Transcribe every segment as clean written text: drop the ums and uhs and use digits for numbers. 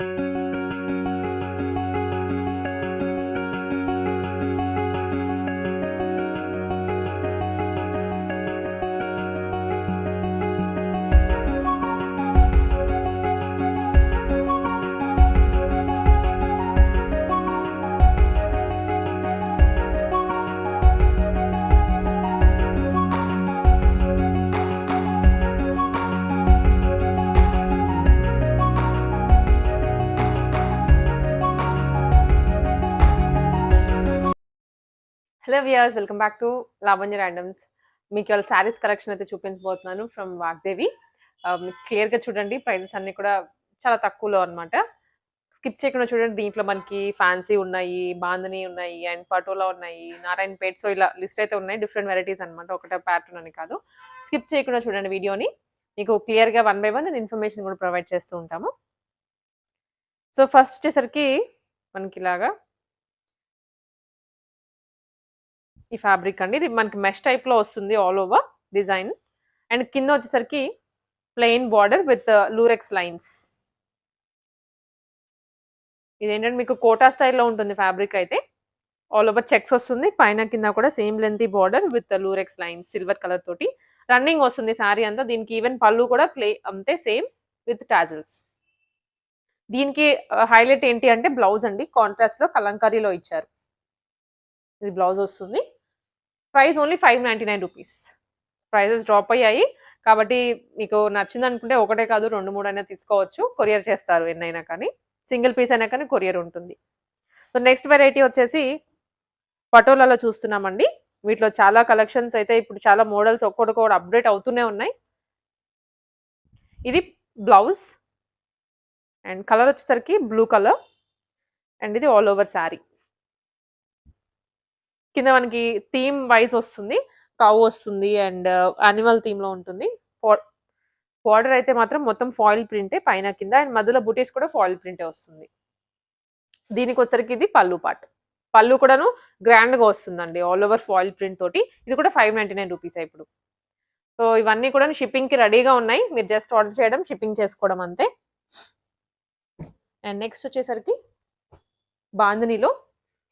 Hello viewers, welcome back to Lavanya randoms. మీకు ఇవాళ saris collection అయితే చూపించబోతున్నాను ఫ్రమ్ వాగ్దేవి. మీకు క్లియర్గా చూడండి, ప్రైజెస్ అన్ని కూడా చాలా తక్కువలో అనమాట. స్కిప్ చేయకుండా చూడండి. దీంట్లో మనకి ఫ్యాన్సీ ఉన్నాయి, బాందని ఉన్నాయి, అండ్ పటోలా ఉన్నాయి, నారాయణపేట్. సో ఇలా లిస్ట్ అయితే ఉన్నాయి, డిఫరెంట్ వెరైటీస్ అనమాట, ఒకటే ప్యాటర్న్ అని కాదు. స్కిప్ చేయకుండా చూడండి వీడియోని, మీకు క్లియర్గా 1 by 1 నేను ఇన్ఫర్మేషన్ కూడా ప్రొవైడ్ చేస్తూ ఉంటాము. సో ఫస్ట్ వచ్చేసరికి మనకి ఇలాగా ఈ ఫ్యాబ్రిక్ అండి. ఇది మనకి మెష్ టైప్ లో వస్తుంది ఆల్ ఓవర్ డిజైన్. అండ్ కింద వచ్చేసరికి plain border with Lurex lines. ఇదేంటంటే మీకు కోటా స్టైల్లో ఉంటుంది ఫ్యాబ్రిక్ అయితే. ఆల్ ఓవర్ చెక్స్ వస్తుంది, పైన కింద కూడా same lengthy border with Lurex lines silver colour తోటి రన్నింగ్ వస్తుంది శారీ అంతా. దీనికి ఈవెన్ పళ్ళు కూడా అంతే సేమ్ విత్ టాజిల్స్. దీనికి హైలైట్ ఏంటి అంటే బ్లౌజ్ అండి, కాంట్రాస్ట్ లో కలంకారీలో ఇచ్చారు. ఇది బ్లౌజ్ వస్తుంది. Price only 599 rupees. Prices drop అయ్యాయి కాబట్టి మీకు నచ్చింది అనుకుంటే ఒకటే కాదు 2-3 అయినా తీసుకోవచ్చు. కొరియర్ చేస్తారు ఎన్నైనా కానీ, సింగిల్ పీస్ అయినా కానీ కొరియర్ ఉంటుంది. సో నెక్స్ట్ వెరైటీ వచ్చేసి పటోలాలో చూస్తున్నామండి. వీటిలో చాలా కలెక్షన్స్ అయితే ఇప్పుడు చాలా మోడల్స్ ఒక్కొక్కటి అప్డేట్ అవుతూనే ఉన్నాయి. ఇది బ్లౌజ్ అండ్ కలర్ వచ్చేసరికి బ్లూ కలర్. అండ్ ఇది ఆల్ ఓవర్ శారీ. కింద మనకి థీమ్ వైజ్ వస్తుంది, కౌ వస్తుంది అండ్ యానిమల్ థీమ్ లో ఉంటుంది. బార్డర్ అయితే మాత్రం మొత్తం ఫాయిల్ ప్రింటే పైన కింద, అండ్ మధ్యలో బుటీస్ కూడా ఫాయిల్ ప్రింటే వస్తుంది. దీనికి వచ్చరికి ఇది పళ్ళు పార్ట్. పళ్ళు కూడాను గ్రాండ్ గా వస్తుందండి, ఆల్ ఓవర్ ఫాయిల్ ప్రింట్ తోటి. ఇది కూడా 599 రూపీస్ ఇప్పుడు. సో ఇవన్నీ కూడా షిప్పింగ్ కి రెడీగా ఉన్నాయి, మీరు జస్ట్ ఆర్డర్ చేయడం, షిప్పింగ్ చేసుకోవడం అంతే. అండ్ నెక్స్ట్ వచ్చేసరికి బాందినీలో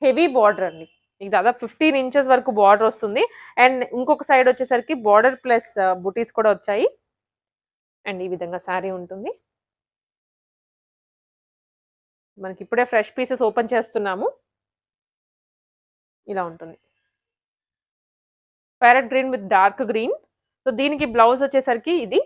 హెవీ బార్డర్ అండి. మీకు దాదాపు 15 ఇంచెస్ వరకు బార్డర్ వస్తుంది. అండ్ ఇంకొక సైడ్ వచ్చేసరికి బార్డర్ ప్లస్ బుటీస్ కూడా వచ్చాయి. అండ్ ఈ విధంగా శారీ ఉంటుంది. మనకి ఇప్పుడే ఫ్రెష్ పీసెస్ ఓపెన్ చేస్తున్నాము. ఇలా ఉంటుంది, parrot green with dark green. So దీనికి బ్లౌజ్ వచ్చేసరికి ఇది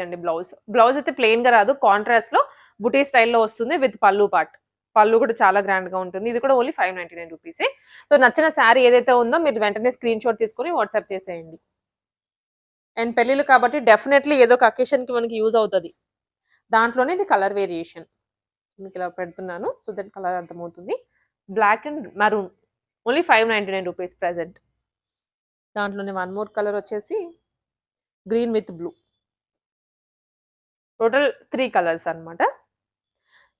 అండి బ్లౌజ్. బ్లౌజ్ అయితే ప్లెయిన్ గా రాదు, కాంట్రాస్ట్ లో బుటీ స్టైల్లో వస్తుంది విత్ పళ్ళు పార్ట్. పళ్ళు కూడా చాలా గ్రాండ్ గా ఉంటుంది. ఇది కూడా ఓన్లీ 599 రూపీసే. సో నచ్చిన శారీ ఏదైతే ఉందో మీరు వెంటనే స్క్రీన్ షాట్ తీసుకుని వాట్సాప్ చేసేయండి. అండ్ పెళ్ళిళ్ళు కాబట్టి డెఫినెట్లీ ఏదో ఒక అకేషన్ కి మనకి యూజ్ అవుతుంది. దాంట్లోనే ఇది కలర్ వేరియేషన్ మీకు ఇలా పెడుతున్నాను, సో దట్ కలర్ అర్థమవుతుంది. Black and maroon only 599 rupees present. దాంట్లోనే 1 మోర్ కలర్ వచ్చేసి green with blue. Total 3 colours అనమాట.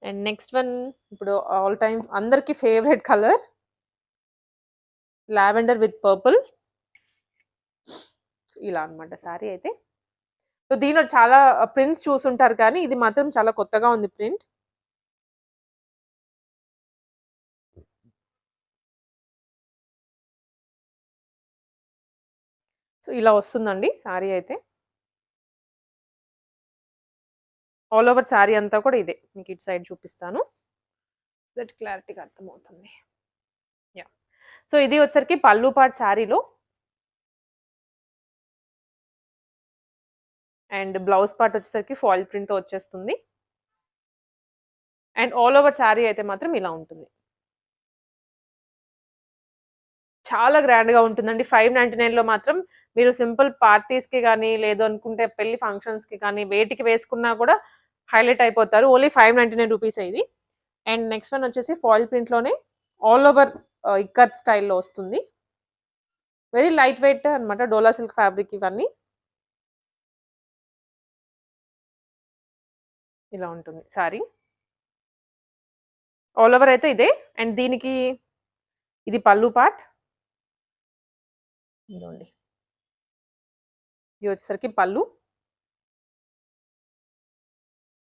అండ్ నెక్స్ట్ వన్ ఇప్పుడు ఆల్ టైమ్ అందరికి favourite colour lavender with purple. ఇలా అనమాట శారీ అయితే. సో దీనిలో చాలా ప్రింట్స్ చూసుంటారు కానీ ఇది మాత్రం చాలా కొత్తగా ఉంది ప్రింట్. సో ఇలా వస్తుందండి శారీ అయితే. ఆల్ ఓవర్ శారీ అంతా కూడా ఇదే. మీకు ఇటు సైడ్ చూపిస్తాను, దట్ క్లారిటీగా అర్థమవుతుంది. యా, సో ఇది వచ్చరికి పళ్ళు పార్ట్ శారీలో. అండ్ బ్లౌజ్ పార్ట్ వచ్చేసరికి ఫాయిల్ ప్రింట్తో వచ్చేస్తుంది. అండ్ ఆల్ ఓవర్ శారీ అయితే మాత్రం ఇలా ఉంటుంది. చాలా గ్రాండ్గా ఉంటుందండి. 599లో మాత్రం మీరు సింపుల్ పార్టీస్కి కానీ లేదు అనుకుంటే పెళ్లి ఫంక్షన్స్కి కానీ వేటికి వేసుకున్నా కూడా హైలైట్ అయిపోతారు. ఓన్లీ 599 రూపీస్ ఇది. అండ్ నెక్స్ట్ వన్ వచ్చేసి ఫాయిల్ ప్రింట్లోనే ఆల్ ఓవర్ ఇక్కత్ స్టైల్లో వస్తుంది. వెరీ లైట్ వెయిట్ అనమాట, డోలా సిల్క్ ఫ్యాబ్రిక్ ఇవన్నీ. ఇలా ఉంటుంది సారీ. ఆల్ ఓవర్ అయితే ఇదే. అండ్ దీనికి ఇది పళ్ళు పార్ట్. ఇదిగోండి, ఇది వచ్చేసరికి పళ్ళు.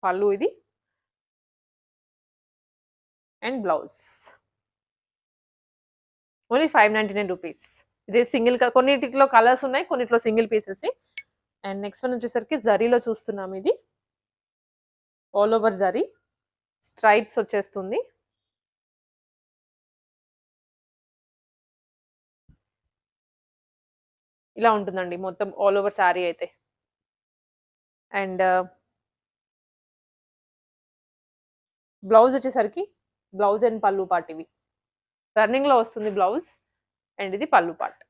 పళ్ళు ఇది అండ్ బ్లౌజ్ ఓన్లీ 599 రూపీస్. ఇది సింగిల్ కొన్నిటిలో కలర్స్ ఉన్నాయి, కొన్నిట్లో single pieces. And next one వచ్చేసరికి జరీలో చూస్తున్నాం. ఇది ఆల్ ఓవర్ జరీ స్ట్రైప్స్ వచ్చేస్తుంది. ఇలా ఉంటుందండి మొత్తం ఆల్ ఓవర్ శారీ అయితే. అండ్ బ్లౌజ్ వచ్చేసరికి బ్లౌజ్ అండ్ పళ్ళు పార్ట్ ఇవి రన్నింగ్ లో వస్తుంది బ్లౌజ్. అండ్ ఇది పళ్ళు పార్ట్.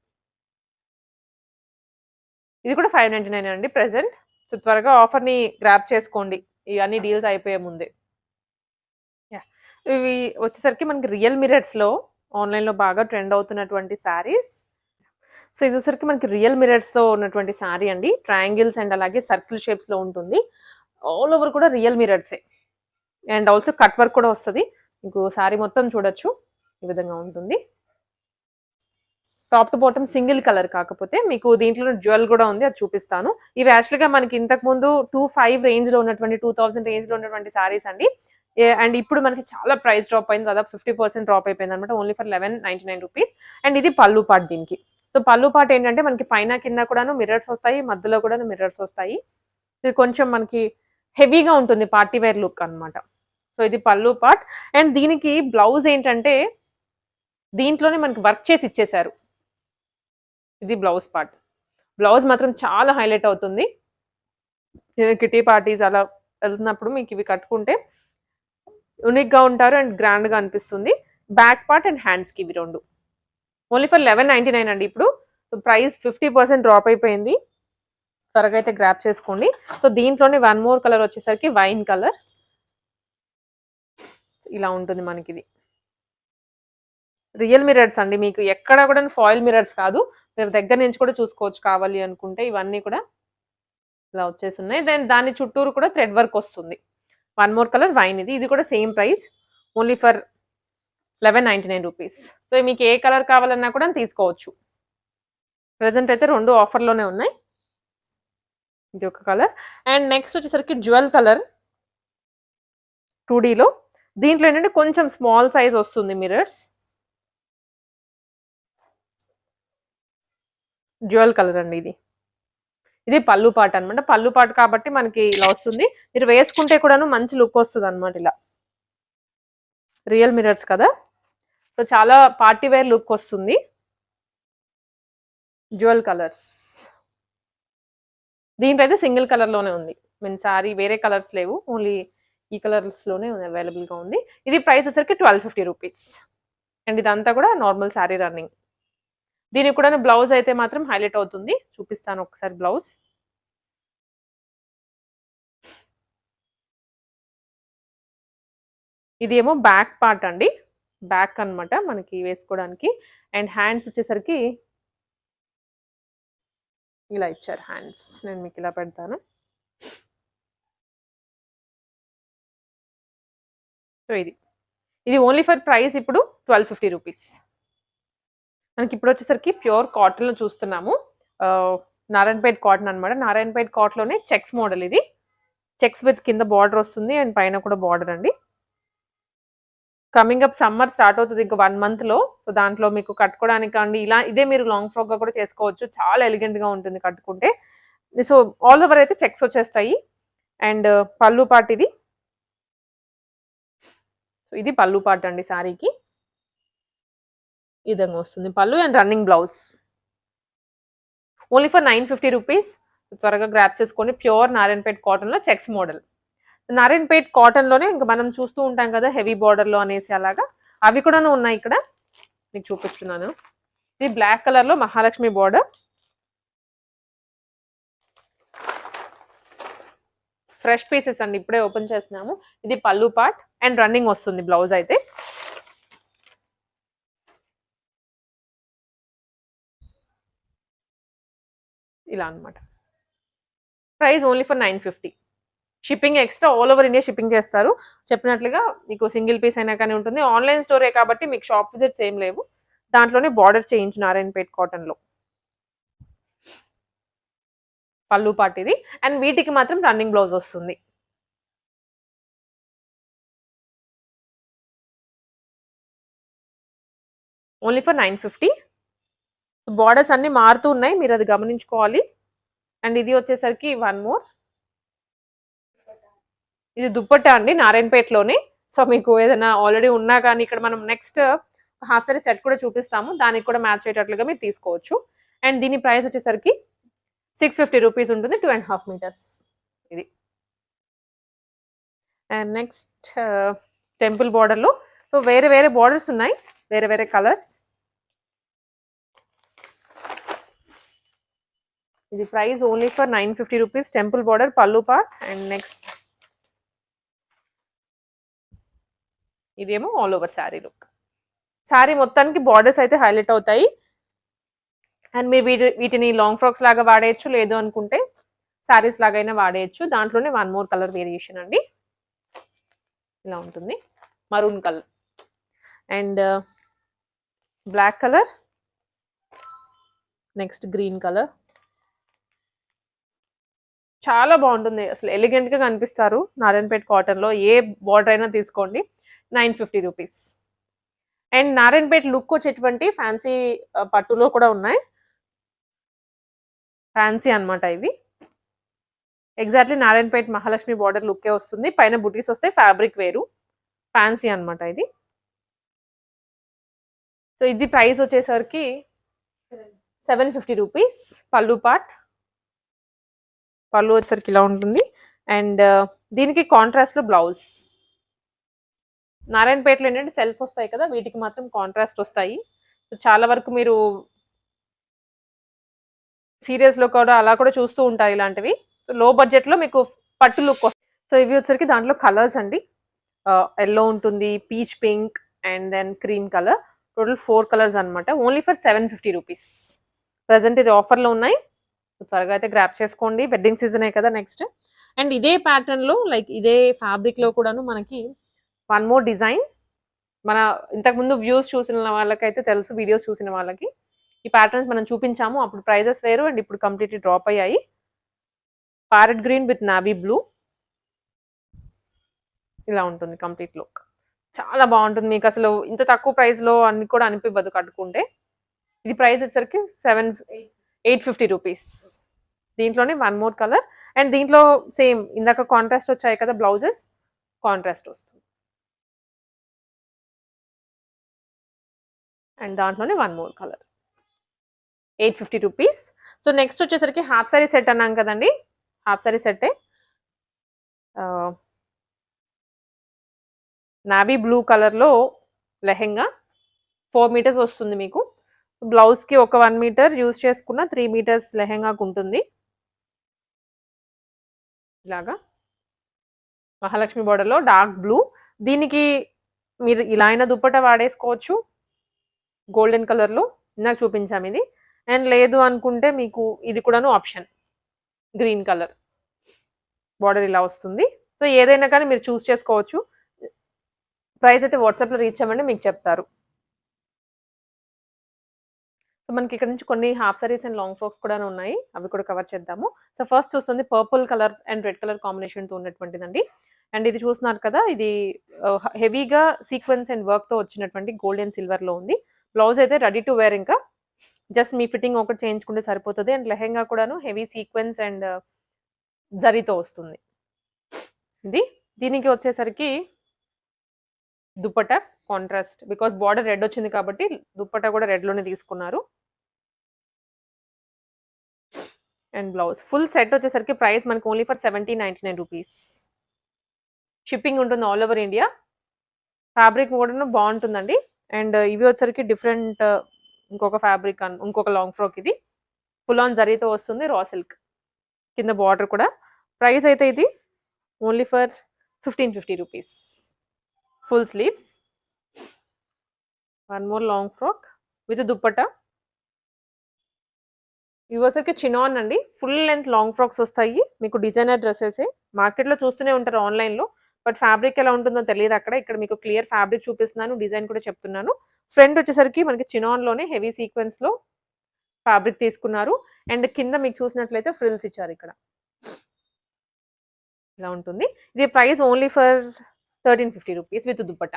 ఇది కూడా 599 అండి ప్రెసెంట్. సో త్వరగా ఆఫర్ని గ్రాప్ చేసుకోండి ఇవన్నీ డీల్స్ అయిపోయే ముందే. ఇవి వచ్చేసరికి మనకి రియల్ మిరర్స్లో ఆన్లైన్లో బాగా ట్రెండ్ అవుతున్నటువంటి శారీస్. సో ఇది వచ్చేసరికి మనకి రియల్ మిరర్స్తో ఉన్నటువంటి శారీ అండి. ట్రయాంగిల్స్ అండ్ అలాగే సర్కిల్ షేప్స్లో ఉంటుంది. ఆల్ ఓవర్ కూడా రియల్ మిరర్సే. అండ్ ఆల్సో కట్ వర్క్ కూడా వస్తుంది. మీకు శారీ మొత్తం చూడొచ్చు ఈ విధంగా ఉంటుంది. Top to bottom single colour, కాకపోతే మీకు దీంట్లో జ్యువెల్ కూడా ఉంది, అది చూపిస్తాను. ఇవి యాక్చువల్గా మనకి ఇంతకు ముందు 2500 రేంజ్లో ఉన్నటువంటి 2000 రేంజ్లో ఉన్నటువంటి శారీస్ అండి. అండ్ ఇప్పుడు మనకి చాలా ప్రైస్ డ్రాప్ అయింది, దాదాపు 50% డ్రాప్ అయిపోయింది అనమాట. Only for 1199 rupees. అండ్ ఇది పళ్ళు పార్ట్ దీనికి. సో పళ్ళు పార్ట్ ఏంటంటే మనకి పైన కింద కూడాను మిర్రర్స్ వస్తాయి, మధ్యలో కూడా మిర్రర్స్ వస్తాయి. ఇది కొంచెం మనకి హెవీగా ఉంటుంది, పార్టీ వేర్ లుక్ అనమాట. సో ఇది పళ్ళు పార్ట్. అండ్ దీనికి బ్లౌజ్ ఏంటంటే దీంట్లోనే మనకి వర్క్ చేసి ఇచ్చేసారు. ఇది బ్లౌజ్ పార్ట్. బ్లౌజ్ మాత్రం చాలా హైలైట్ అవుతుంది. కిటీ పార్టీస్ అలా వెళ్తున్నప్పుడు మీకు ఇవి కట్టుకుంటే యూనిక్గా ఉంటారు అండ్ గ్రాండ్గా అనిపిస్తుంది. బ్యాక్ పార్ట్ అండ్ హ్యాండ్స్కి ఇవి రెండు ఓన్లీ ఫర్ 1199 అండి. ఇప్పుడు ప్రైస్ 50% డ్రాప్ అయిపోయింది, త్వరగా అయితే గ్రాప్ చేసుకోండి. సో దీంట్లోనే వన్ మోర్ కలర్ వచ్చేసరికి వైన్ కలర్. ఇలా ఉంటుంది మనకి. ఇది రియల్ మిరర్స్ అండి, మీకు ఎక్కడ కూడా ఫాయిల్ మిరర్స్ కాదు, మీరు దగ్గర నుంచి కూడా చూసుకోవచ్చు కావాలి అనుకుంటే. ఇవన్నీ కూడా ఇలా వచ్చేసి ఉన్నాయి. దెన్ దాని చుట్టూరు కూడా థ్రెడ్ వర్క్ వస్తుంది. One more colour wine. ఇది కూడా same price, only for 1199 rupees. So మీకు ఏ కలర్ కావాలన్నా కూడా తీసుకోవచ్చు. ప్రజెంట్ అయితే రెండు ఆఫర్లోనే ఉన్నాయి. ఇది ఒక కలర్. అండ్ నెక్స్ట్ వచ్చేసరికి జ్యువెల్ కలర్ 2Dలో. దీంట్లో ఏంటంటే కొంచెం స్మాల్ సైజ్ వస్తుంది మిరర్స్. జ్యువెల్ కలర్ అండి ఇది. ఇది పళ్ళు పార్ట్ అనమాట. పళ్ళు పార్ట్ కాబట్టి మనకి ఇలా వస్తుంది. మీరు వేసుకుంటే కూడాను మంచి లుక్ వస్తుంది అనమాట. ఇలా రియల్ మిరర్స్ కదా, సో చాలా పార్టీ వేర్ లుక్ వస్తుంది. Jewel colours. దీంట్లో అయితే సింగిల్ కలర్లోనే ఉంది. మీన్ సారీ వేరే కలర్స్ లేవు, ఓన్లీ ఈ కలర్స్లోనే అవైలబుల్గా ఉంది. ఇది ప్రైస్ వచ్చరికి 1250 రూపీస్. అండ్ ఇదంతా కూడా నార్మల్ శారీ రన్నింగ్. దీనికి కూడా బ్లౌజ్ అయితే మాత్రం హైలైట్ అవుతుంది. చూపిస్తాను ఒకసారి బ్లౌజ్. ఇదేమో బ్యాక్ పార్ట్ అండి, బ్యాక్ అనమాట మనకి వేసుకోవడానికి. అండ్ హ్యాండ్స్ వచ్చేసరికి ఇలా ఇచ్చారు హ్యాండ్స్. నేను మీకు ఇలా పెడతాను. సో ఇది ఓన్లీ ఫర్ ప్రైస్ ఇప్పుడు 1250 రూపీస్. మనకి ఇప్పుడు వచ్చేసరికి ప్యూర్ కాటన్లో చూస్తున్నాము. నారాయణపేట్ కాటన్ అనమాట. నారాయణపేట్ కాటన్లోనే చెక్స్ మోడల్. ఇది చెక్స్ విత్ కింద బార్డర్ వస్తుంది అండ్ పైన కూడా బార్డర్ అండి. కమింగ్ అప్ సమ్మర్ స్టార్ట్ అవుతుంది ఇంకా 1 మంత్లో. సో దాంట్లో మీకు కట్టుకోవడానికి అండి ఇలా ఇదే మీరు లాంగ్ ఫ్రాక్గా కూడా చేసుకోవచ్చు. చాలా ఎలిగెంట్గా ఉంటుంది కట్టుకుంటే. సో ఆల్ ఓవర్ అయితే చెక్స్ వచ్చేస్తాయి. అండ్ పళ్ళు పార్ట్ ఇది. సో ఇది పళ్ళు పార్ట్ అండి శారీకి. ఈ విధంగా వస్తుంది పళ్ళు and running blouse. Only for 950 rupees. త్వరగా గ్రాప్ చేసుకొని ప్యూర్ నారాయణపేట్ కాటన్లో చెక్స్ మోడల్. నారాయణపేట్ కాటన్లోనే ఇంకా మనం చూస్తూ ఉంటాం కదా హెవీ బార్డర్లో అనేసి, అలాగా అవి కూడా ఉన్నాయి ఇక్కడ. మీకు చూపిస్తున్నాను. ఇది బ్లాక్ కలర్లో మహాలక్ష్మి బార్డర్. ఫ్రెష్ పీసెస్ అండి, ఇప్పుడే ఓపెన్ చేస్తున్నాము. ఇది పళ్ళు పార్ట్ అండ్ రన్నింగ్ వస్తుంది బ్లౌజ్ అయితే. ఇలా అనమాట. Price only for 950. Shipping extra, all over India shipping చేస్తారు. చెప్పినట్లుగా మీకు సింగిల్ పీస్ అయినా కానీ ఉంటుంది. ఆన్లైన్ స్టోరే కాబట్టి మీకు షాప్ విజిట్స్ ఏం లేవు. దాంట్లోనే బార్డర్ చేంజ్ నారాయణపేట్ కాటన్లో. పళ్ళు పార్ట్ ఇది. అండ్ వీటికి మాత్రం రన్నింగ్ బ్లౌజ్ వస్తుంది. Only for 950. బార్డర్స్ అన్ని మారుతూ ఉన్నాయి, మీరు అది గమనించుకోవాలి. అండ్ ఇది వచ్చేసరికి వన్ మోర్, ఇది దుప్పట్టా అండి నారాయణపేటలోనే. సో మీకు ఏదైనా ఆల్రెడీ ఉన్నా కానీ ఇక్కడ మనం నెక్స్ట్ హాఫ్ సారీ సెట్ కూడా చూపిస్తాము, దానికి కూడా మ్యాచ్ అయ్యేటట్లుగా మీరు తీసుకోవచ్చు. అండ్ దీని ప్రైస్ వచ్చేసరికి 650 రూపీస్ ఉంటుంది, 2.5 మీటర్స్ ఇది. అండ్ నెక్స్ట్ టెంపుల్ బార్డర్లో సో వేరే వేరే బార్డర్స్ ఉన్నాయి, వేరే వేరే కలర్స్. ఇది price only for 950 rupees, temple border, పల్లు పార్ట్. అండ్ నెక్స్ట్ ఇదేమో all over sari look. Sari మొత్తానికి బార్డర్స్ అయితే హైలైట్ అవుతాయి. అండ్ మీరు వీటిని లాంగ్ ఫ్రాక్స్ లాగా వాడేయచ్చు, లేదు అనుకుంటే శారీస్ లాగైనా వాడేయచ్చు. దాంట్లోనే వన్ మోర్ కలర్ వేరియేషన్ అండి, ఇలా ఉంటుంది maroon colour and black colour, next green colour. చాలా బాగుంటుంది, అసలు ఎలిగెంట్గా కనిపిస్తారు నారాయణపేట కాటన్లో. ఏ బార్డర్ అయినా తీసుకోండి, 950 రూపీస్. అండ్ నారాయణపేట లుక్ వచ్చేటువంటి ఫ్యాన్సీ పట్టులో కూడా ఉన్నాయి, ఫ్యాన్సీ అనమాట ఇవి. ఎగ్జాక్ట్లీ నారాయణపేట మహాలక్ష్మి బార్డర్ లుక్కే వస్తుంది, పైన బుటీస్ వస్తాయి, ఫ్యాబ్రిక్ వేరు, ఫ్యాన్సీ అనమాట ఇది. సో ఇది ప్రైస్ వచ్చేసరికి 750 రూపీస్. పల్లు పార్ట్, పళ్ళు వచ్చేసరికి ఇలా ఉంటుంది. అండ్ దీనికి కాంట్రాస్ట్లో బ్లౌజ్. నారాయణపేటలో ఏంటంటే సెల్ఫ్ వస్తాయి కదా, వీటికి మాత్రం కాంట్రాస్ట్ వస్తాయి. చాలా వరకు మీరు సీరియల్స్లో కూడా అలా కూడా చూస్తూ ఉంటారు ఇలాంటివి. లో బడ్జెట్లో మీకు పట్టు లుక్ వస్తుంది. సో ఇవి వచ్చేసరికి దాంట్లో కలర్స్ అండి, ఎల్లో ఉంటుంది, peach pink and then cream colour. Total 4 colours అనమాట, ఓన్లీ ఫర్ 750 రూపీస్. ప్రజెంట్ ఇది ఆఫర్లో ఉన్నాయి, త్వరగా అయితే గ్రాప్ చేసుకోండి, వెడ్డింగ్ సీజనే కదా నెక్స్ట్. అండ్ ఇదే ప్యాటర్న్లో లైక్ ఇదే ఫ్యాబ్రిక్లో కూడాను మనకి వన్ మోర్ డిజైన్. మన ఇంతకుముందు వ్యూస్ చూసిన వాళ్ళకైతే తెలుసు, వీడియోస్ చూసిన వాళ్ళకి ఈ ప్యాటర్న్స్ మనం చూపించాము, అప్పుడు ప్రైజెస్ వేరు అండ్ ఇప్పుడు కంప్లీట్లీ డ్రాప్ అయ్యాయి. Parrot green with navy blue, ఇలా ఉంటుంది కంప్లీట్ లుక్. చాలా బాగుంటుంది, మీకు అసలు ఇంత తక్కువ ప్రైస్లో అన్ని కూడా అనిపివ్వదు కట్టుకుంటే. ఇది ప్రైస్ వచ్చేసరికి 850 రూపీస్. దీంట్లోనే వన్ మోర్ కలర్ అండ్ దీంట్లో సేమ్ ఇందాక కాంట్రాస్ట్ వచ్చాయి కదా బ్లౌజెస్, కాంట్రాస్ట్ వస్తుంది. అండ్ దాంట్లోనే one more colour, 850 rupees. So next వచ్చేసరికి హాఫ్ సారీ సెట్ అన్నాం కదండి, హాఫ్ సారీ సెట్టే. నావీ బ్లూ కలర్లో లెహెంగా 4 మీటర్స్ వస్తుంది మీకు. బ్లౌజ్కి ఒక 1 మీటర్ యూజ్ చేసుకున్న 3 మీటర్స్ లెహెంగాకు ఉంటుంది. ఇలాగా మహాలక్ష్మి బోర్డర్లో డార్క్ బ్లూ. దీనికి మీరు ఇలా అయినా దుప్పట వాడేసుకోవచ్చు గోల్డెన్ కలర్లో, ఇందాక చూపించాము ఇది. అండ్ లేదు అనుకుంటే మీకు ఇది కూడాను ఆప్షన్, గ్రీన్ కలర్ బార్డర్ ఇలా వస్తుంది. సో ఏదైనా కానీ మీరు చూస్ చేసుకోవచ్చు. ప్రైస్ అయితే వాట్సాప్లో రీచ్ అవ్వండి, మీకు చెప్తారు. సో మనకి ఇక్కడ నుంచి కొన్ని half saris and long frocks కూడా ఉన్నాయి, అవి కూడా కవర్ చేద్దాము. సో ఫస్ట్ చూస్తుంది purple colour and red colour కాంబినేషన్తో ఉన్నటువంటిదండి. అండ్ ఇది చూస్తున్నారు కదా, ఇది హెవీగా సీక్వెన్స్ అండ్ వర్క్తో వచ్చినటువంటి గోల్డ్ అండ్ సిల్వర్లో ఉంది. బ్లౌజ్ అయితే రెడీ టు వేర్, ఇంకా జస్ట్ మీ ఫిట్టింగ్ ఒకటి చేయించుకుంటే సరిపోతుంది. అండ్ లెహెంగా కూడాను హెవీ సీక్వెన్స్ అండ్ జరీతో వస్తుంది. దీనికి వచ్చేసరికి dupatta contrast, because border red వచ్చింది కాబట్టి దుప్పట కూడా రెడ్లోనే తీసుకున్నారు. అండ్ బ్లౌజ్ ఫుల్ సెట్ వచ్చేసరికి ప్రైస్ మనకి ఓన్లీ ఫర్ 1799 రూపీస్. షిప్పింగ్ ఉంటుంది ఆల్ ఓవర్ ఇండియా. ఫ్యాబ్రిక్ కూడా బాగుంటుందండి. అండ్ ఇవి వచ్చేసరికి డిఫరెంట్ ఇంకొక ఫ్యాబ్రిక్, ఇంకొక లాంగ్ ఫ్రాక్. ఇది ఫుల్ ఆన్ జరీతో వస్తుంది, రా సిల్క్ కింద బార్డర్ కూడా. ప్రైస్ అయితే ఇది only for 1550 rupees. Full sleeves, one more long frock with dupatta. ఇవి వచ్చరికి చినాన్ అండి, ఫుల్ లెంత్ లాంగ్ ఫ్రాక్స్ వస్తాయి మీకు. డిజైనర్ డ్రెస్సెస్ మార్కెట్లో చూస్తూనే ఉంటారు ఆన్లైన్లో, బట్ ఫ్యాబ్రిక్ ఎలా ఉంటుందో తెలియదు అక్కడ. ఇక్కడ మీకు క్లియర్ ఫ్యాబ్రిక్ చూపిస్తున్నాను, డిజైన్ కూడా చెప్తున్నాను. ఫ్రంట్ వచ్చేసరికి మనకి చినాన్లోనే హెవీ సీక్వెన్స్లో ఫ్యాబ్రిక్ తీసుకున్నారు. అండ్ కింద మీకు చూసినట్లయితే ఫ్రిల్స్ ఇచ్చారు ఇక్కడ, ఇలా ఉంటుంది. ఇది price only for 1350 rupees with dupatta.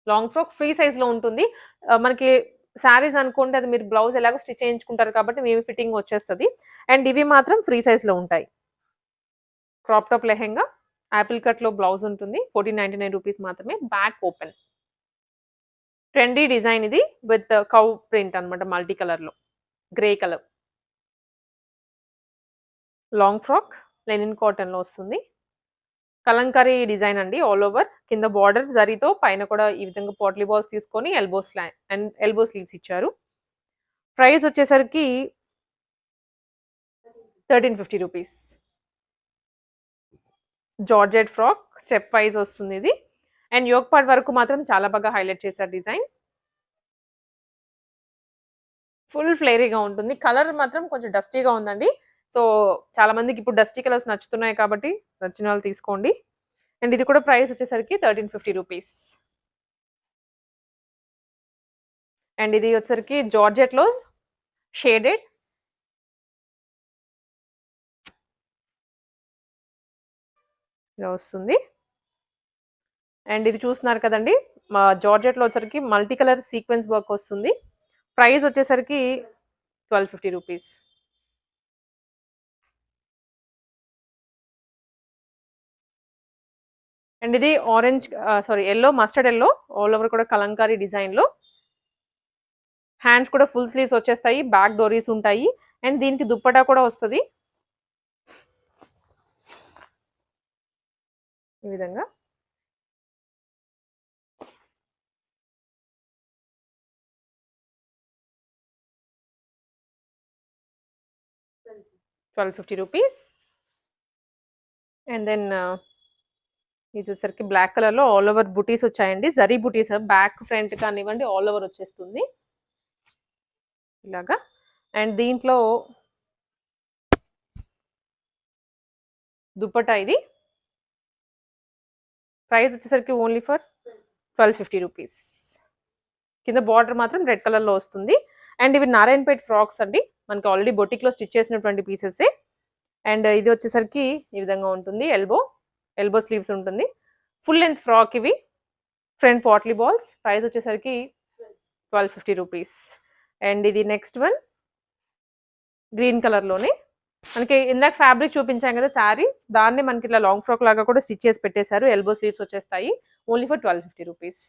Long frock free సైజ్‌లో ఉంటుంది. మనకి శారీస్ అనుకుంటే అది మీరు బ్లౌజ్ ఎలాగో స్టిచ్ చేయించుకుంటారు కాబట్టి మేబీ ఫిట్టింగ్ వచ్చేస్తది. అండ్ ఇవి మాత్రం ఫ్రీ సైజ్‌లో ఉంటాయి. క్రాప్ టాప్ లెహెంగా యాపిల్ కట్‌లో బ్లౌజ్ ఉంటుంది. 1499 రూపీస్ మాత్రమే. Back open. ట్రెండీ డిజైన్ ఇది విత్ కౌ ప్రింట్ అన్నమాట మల్టీ కలర్‌లో. Grey colour. Long frock linen కాటన్‌లో వస్తుంది. కలంకారీ డిజైన్ అండి ఆల్ ఓవర్. కింద బార్డర్ జరీతో పైన కూడా ఈ విధంగా పోట్లీ బాల్స్ తీసుకొని ఎల్బో స్లీవ్స్ ఇచ్చారు. ప్రైస్ వచ్చేసరికి 1350 rupees. Georgette frock step wise వస్తుంది ఇది. అండ్ యోక్ పార్ట్ వరకు మాత్రం చాలా బాగా హైలైట్ చేశారు డిజైన్. ఫుల్ ఫ్లేరీగా ఉంటుంది. కలర్ మాత్రం కొంచెం డస్టీగా ఉందండి. సో చాలా మందికి ఇప్పుడు డస్టీ కలర్స్ నచ్చుతున్నాయి కాబట్టి నచ్చిన వాళ్ళు తీసుకోండి. అండ్ ఇది కూడా ప్రైస్ వచ్చేసరికి 1350 రూపీస్. అండ్ ఇది వచ్చేసరికి జార్జెట్లో షేడెడ్ ఇలా వస్తుంది. అండ్ ఇది చూస్తున్నారు కదండి జార్జెట్లో వచ్చేసరికి మల్టీ కలర్ సీక్వెన్స్ వర్క్ వస్తుంది. ప్రైస్ వచ్చేసరికి 1250 రూపీస్. అండ్ ఇది orange yellow mustard yellow all over కూడా కలంకారీ డిజైన్లో. హ్యాండ్స్ కూడా ఫుల్ స్లీవ్స్ వచ్చేస్తాయి. బ్యాక్ డోరీస్ ఉంటాయి. అండ్ దీనికి దుప్పటా కూడా వస్తుంది ఈ విధంగా. ₹1250. అండ్ దెన్ ఇది వచ్చేసరికి బ్లాక్ కలర్లో ఆల్ ఓవర్ బుటీస్ వచ్చాయండి. జరీ బుటీస్ బ్యాక్ ఫ్రంట్ కానివ్వండి ఆల్ ఓవర్ వచ్చేస్తుంది ఇలాగా. అండ్ దీంట్లో దుప్పటా ఇది. ప్రైస్ వచ్చేసరికి ఓన్లీ ఫర్ 1250 రూపీస్. కింద బార్డర్ మాత్రం రెడ్ కలర్లో వస్తుంది. అండ్ ఇవి నారాయణపేట్ ఫ్రాక్స్ అండి. మనకి ఆల్రెడీ బొటిక్లో స్టిచ్ చేసినటువంటి పీసెస్. అండ్ ఇది వచ్చేసరికి ఈ విధంగా ఉంటుంది. ఎల్బో స్లీవ్స్ ఉంటుంది. ఫుల్ లెంత్ ఫ్రాక్ ఇవి. Front potli balls. ప్రైస్ వచ్చేసరికి 1250 రూపీస్. అండ్ ఇది నెక్స్ట్ వన్ గ్రీన్ కలర్లోనే. మనకి ఇందాక ఫ్యాబ్రిక్ చూపించాం కదా శారీ, దాన్ని మనకి ఇట్లా లాంగ్ ఫ్రాక్ లాగా కూడా స్టిచ్ చేసి పెట్టేశారు. ఎల్బో స్లీవ్స్ వచ్చేస్తాయి. Only for 1250 rupees.